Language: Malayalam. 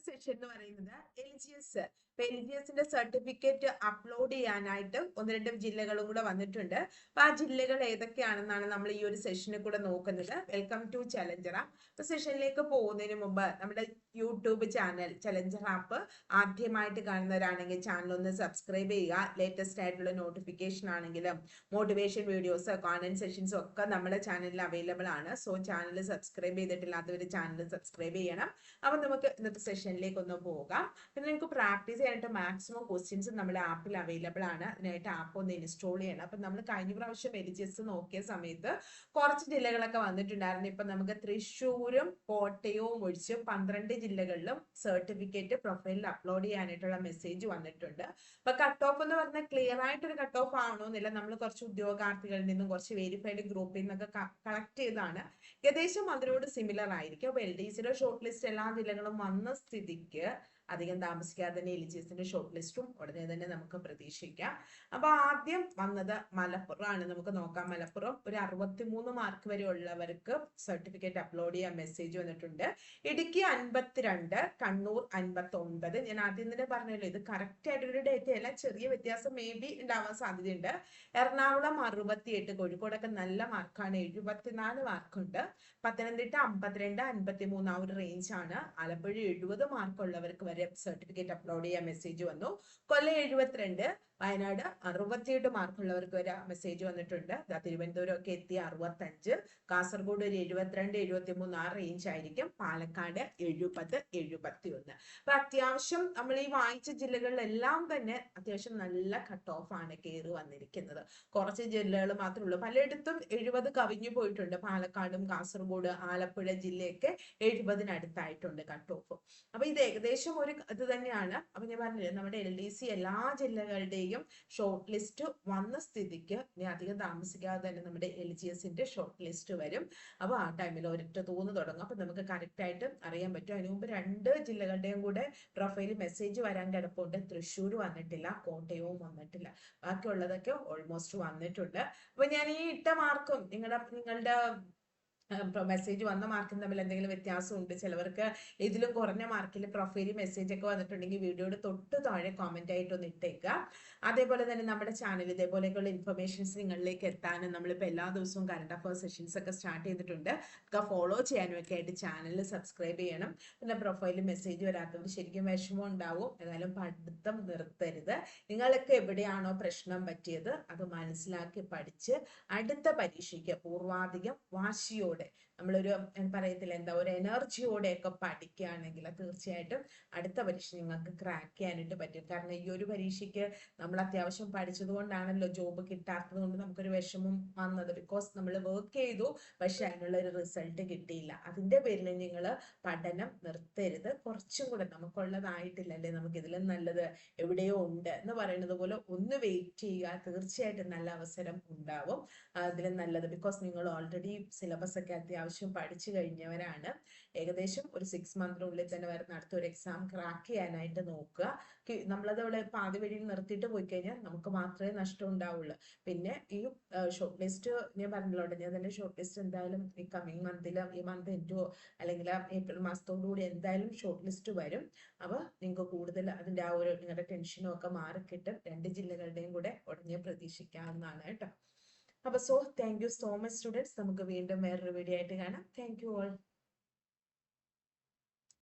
സെഷൻ എന്ന് പറയുന്നത് LGS. LGSന്റെ സർട്ടിഫിക്കറ്റ് അപ്ലോഡ് ചെയ്യാനായിട്ട് ഒന്ന് രണ്ട് ജില്ലകളും കൂടെ വന്നിട്ടുണ്ട്. അപ്പൊ ആ ജില്ലകൾ ഏതൊക്കെയാണെന്നാണ് നമ്മൾ ഈ ഒരു സെഷനിൽ കൂടെ നോക്കുന്നത്. Welcome to challenger. അപ്പൊ സെഷനിലേക്ക് പോകുന്നതിന് മുമ്പ് നമ്മുടെ യൂട്യൂബ് ചാനൽ ചലഞ്ചർ ആപ്പ് ആദ്യമായിട്ട് കാണുന്നവരാണെങ്കിൽ ചാനൽ ഒന്ന് സബ്സ്ക്രൈബ് ചെയ്യുക. ലേറ്റസ്റ്റ് ആയിട്ടുള്ള നോട്ടിഫിക്കേഷൻ ആണെങ്കിലും മോട്ടിവേഷൻ വീഡിയോസ് കോണ്ടന്റ് സെഷൻസും ഒക്കെ നമ്മുടെ ചാനലിൽ അവൈലബിൾ ആണ്. സോ ചാനൽ സബ്സ്ക്രൈബ് ചെയ്തിട്ടില്ലാത്തവർ ചാനൽ സബ്സ്ക്രൈബ് ചെയ്യണം. അപ്പൊ നമുക്ക് ഇന്നത്തെ സെഷനിലേക്ക് ഒന്ന് പോകാം. പിന്നെ നിങ്ങൾക്ക് പ്രാക്ടീസ് ചെയ്യാനായിട്ട് മാക്സിമം ക്വസ്റ്റ്യൻസ് നമ്മുടെ ആപ്പിൽ അവൈലബിൾ ആണ്. അതിനായിട്ട് ആപ്പ് ഒന്ന് ഇൻസ്റ്റാൾ ചെയ്യണം. അപ്പൊ നമ്മൾ കഴിഞ്ഞ പ്രാവശ്യം LGS നോക്കിയ സമയത്ത് കുറച്ച് ജില്ലകളൊക്കെ വന്നിട്ടുണ്ടായിരുന്നു. ഇപ്പൊ നമുക്ക് തൃശ്ശൂരും കോട്ടയവും ഒഴിച്ച് 12 ജില്ലകളിലും സർട്ടിഫിക്കറ്റ് പ്രൊഫൈലിൽ അപ്ലോഡ് ചെയ്യാനായിട്ടുള്ള മെസ്സേജ് വന്നിട്ടുണ്ട്. അപ്പൊ കട്ട് ഓഫ് എന്ന് പറഞ്ഞാൽ ക്ലിയർ ആയിട്ടൊരു കട്ട് ഓഫ് ആവണമെന്നില്ല. നമ്മൾ കുറച്ച് ഉദ്യോഗാർത്ഥികളിൽ നിന്നും കുറച്ച് വെരിഫൈഡ് ഗ്രൂപ്പിൽ നിന്നൊക്കെ കളക്ട് ചെയ്താണ്. ഏകദേശം അതിനോട് സിമിലർ ആയിരിക്കും. അപ്പൊ LDCയുടെ ഷോർട്ട് ലിസ്റ്റ് എല്ലാ ജില്ലകളും വന്ന സ്ഥിതിക്ക് അധികം താമസിക്കാതെ തന്നെ LGSന്റെ ഷോർട്ട് ലിസ്റ്റും ഉടനെ തന്നെ നമുക്ക് പ്രതീക്ഷിക്കാം. അപ്പൊ ആദ്യം വന്നത് മലപ്പുറം ആണ്. നമുക്ക് നോക്കാം. മലപ്പുറം ഒരു 63 മാർക്ക് വരെ ഉള്ളവർക്ക് സർട്ടിഫിക്കറ്റ് അപ്ലോഡ് ചെയ്യാൻ മെസ്സേജ് വന്നിട്ടുണ്ട്. ഇടുക്കി 52, കണ്ണൂർ 59. ഞാൻ ആദ്യം തന്നെ പറഞ്ഞല്ലോ ഇത് കറക്റ്റ് ആയിട്ടൊരു ഡേറ്റ അല്ല, ചെറിയ വ്യത്യാസം മേ ബി ഉണ്ടാവാൻ സാധ്യതയുണ്ട്. എറണാകുളം 68, കോഴിക്കോടൊക്കെ നല്ല മാർക്കാണ്, 74 മാർക്കുണ്ട്. പത്തനംതിട്ട 52, 53 ആ ഒരു റേഞ്ച് ആണ്. ആലപ്പുഴ 70 മാർക്ക് ഉള്ളവർക്ക് വരെ സർട്ടിഫിക്കറ്റ് അപ്ലോഡ് ചെയ്യാൻ മെസ്സേജ് വന്നു. കൊല്ലം 72, വയനാട് 68 മാർക്ക് ഉള്ളവർക്ക് വരെ മെസ്സേജ് വന്നിട്ടുണ്ട്. തിരുവനന്തപുരം ഒക്കെ എത്തി 65, കാസർഗോഡ് ഒരു 72, 73 ആ റേഞ്ച് ആയിരിക്കും. പാലക്കാട് 70, 71. അപ്പൊ അത്യാവശ്യം നമ്മൾ ഈ വായിച്ച ജില്ലകളിലെല്ലാം തന്നെ അത്യാവശ്യം നല്ല കട്ട് ഓഫ് ആണ് കയറി വന്നിരിക്കുന്നത്. കുറച്ച് ജില്ലകൾ മാത്രമേ ഉള്ളൂ. പലയിടത്തും 70 കവിഞ്ഞു പോയിട്ടുണ്ട്. പാലക്കാടും കാസർഗോഡ് ആലപ്പുഴ ജില്ലയൊക്കെ 70-അടുത്തായിട്ടുണ്ട് കട്ട് ഓഫ്. അപ്പൊ ഇത് ഏകദേശം ഒരു ഇത് തന്നെയാണ്. അപ്പൊ ഞാൻ പറഞ്ഞില്ലേ നമ്മുടെ LDC എല്ലാ ജില്ലകളുടെയും ഷോർട്ട് ലിസ്റ്റ് വന്ന സ്ഥിതിക്ക് ഇനി അധികം താമസിക്കാതെ തന്നെ നമ്മുടെ LGSന്റെ ഷോർട്ട് ലിസ്റ്റ് വരും. അപ്പൊ ആ ടൈമിൽ ഒരൊറ്റ തോന്നു തുടങ്ങും. അപ്പൊ നമുക്ക് കറക്റ്റ് ആയിട്ട് അറിയാൻ പറ്റും. അതിനു മുമ്പ് 2 ജില്ലകളുടെയും കൂടെ പ്രൊഫൈലിൽ മെസ്സേജ് വരാൻ കിടപ്പുണ്ട്. തൃശ്ശൂർ വന്നിട്ടില്ല, കോട്ടയവും വന്നിട്ടില്ല. ബാക്കിയുള്ളതൊക്കെ ഓൾമോസ്റ്റ് വന്നിട്ടുണ്ട്. അപ്പൊ ഞാൻ ഈ ഇട്ട മാർക്കും നിങ്ങളുടെ മെസ്സേജ് വന്ന മാർക്കും തമ്മിൽ എന്തെങ്കിലും വ്യത്യാസമുണ്ട്, ചിലവർക്ക് ഇതിലും കുറഞ്ഞ മാർക്കിൽ പ്രൊഫൈലിൽ മെസ്സേജ് ഒക്കെ വന്നിട്ടുണ്ടെങ്കിൽ വീഡിയോയുടെ തൊട്ട് താഴെ കമന്റ് ആയിട്ട് ഒന്ന് ഇട്ടേക്കുക. അതേപോലെ തന്നെ നമ്മുടെ ചാനൽ ഇതേപോലെയൊക്കെയുള്ള ഇൻഫർമേഷൻസ് നിങ്ങളിലേക്ക് എത്താനും നമ്മളിപ്പോൾ എല്ലാ ദിവസവും കറണ്ട് അഫയേഴ്സ് സെഷൻസ് ഒക്കെ സ്റ്റാർട്ട് ചെയ്തിട്ടുണ്ട്. ഒക്കെ ഫോളോ ചെയ്യാനും ഒക്കെ ആയിട്ട് ചാനൽ സബ്സ്ക്രൈബ് ചെയ്യണം. പിന്നെ പ്രൊഫൈലിൽ മെസ്സേജ് വരാത്തവർ ശരിക്കും വിഷമം ഉണ്ടാവും. ഏതായാലും പഠിത്തം നിർത്തരുത്. നിങ്ങൾക്ക് എവിടെയാണോ പ്രശ്നം പറ്റിയത് അത് മനസ്സിലാക്കി പഠിച്ച് അടുത്ത പരീക്ഷയ്ക്ക് പൂർവാധികം വാശിയോടെ നമ്മളൊരു പറയത്തില്ല എന്താ ഒരു എനർജിയോടെ ഒക്കെ പഠിക്കുകയാണെങ്കിൽ തീർച്ചയായിട്ടും അടുത്ത പരീക്ഷ നിങ്ങൾക്ക് ക്രാക്ക് ചെയ്യാനായിട്ട് പറ്റും. കാരണം ഈ ഒരു പരീക്ഷയ്ക്ക് നമ്മൾ അത്യാവശ്യം പഠിച്ചത് കൊണ്ടാണല്ലോ ജോബ് കിട്ടാത്തത് കൊണ്ട് നമുക്കൊരു വിഷമം വന്നത്. ബിക്കോസ് നമ്മൾ വർക്ക് ചെയ്തു, പക്ഷെ അതിനുള്ള ഒരു റിസൾട്ട് കിട്ടിയില്ല. അതിന്റെ പേരിൽ നിങ്ങൾ പഠനം നിർത്തരുത്. കുറച്ചും കൂടെ നമുക്കുള്ളതായിട്ടില്ലല്ലേ, നമുക്ക് ഇതിലും നല്ലത് എവിടെയോ ഉണ്ട് എന്ന് പറയുന്നത് പോലെ ഒന്ന് വെയിറ്റ് ചെയ്യുക. തീർച്ചയായിട്ടും നല്ല അവസരം ഉണ്ടാവും. അതിലും നല്ലത് ബിക്കോസ് നിങ്ങൾ ഓൾറെഡി സിലബസ് ഒക്കെ അത്യാവശ്യം പഠിച്ചു കഴിഞ്ഞവരാണ്. ഏകദേശം ഒരു 6 മന്തിനുള്ളിൽ തന്നെ വരുന്ന അടുത്തൊരു എക്സാം ക്രാക്ക് ചെയ്യാനായിട്ട് നോക്കുക. നമ്മളത് അവിടെ പാതി വഴിയിൽ നിർത്തിയിട്ട് പോയി കഴിഞ്ഞാൽ നമുക്ക് മാത്രമേ നഷ്ടം ഉണ്ടാവുള്ളൂ. പിന്നെ ഈ ഷോർട്ട് ലിസ്റ്റ് ഞാൻ പറഞ്ഞല്ലോ, ഞാൻ തന്നെ ഷോർട്ട് ലിസ്റ്റ് എന്തായാലും ഈ കമ്മിങ് മന്തിൽ ഈ മന്ത് എൻഡോ അല്ലെങ്കിൽ ഏപ്രിൽ മാസത്തോടുകൂടി എന്തായാലും ഷോർട്ട് ലിസ്റ്റ് വരും. അപ്പോൾ നിങ്ങൾക്ക് കൂടുതൽ അതിൻ്റെ ആ ഒരു നിങ്ങളുടെ ടെൻഷനും ഒക്കെ മാറിക്കിട്ടും. 2 ജില്ലകളുടെയും കൂടെ ഉടനെ പ്രതീക്ഷിക്കാവുന്നതാണ് കേട്ടോ. അപ്പൊ thank you so much students. നമുക്ക് വീണ്ടും വേറൊരു വീഡിയോ ആയിട്ട് കാണാം. Thank you all.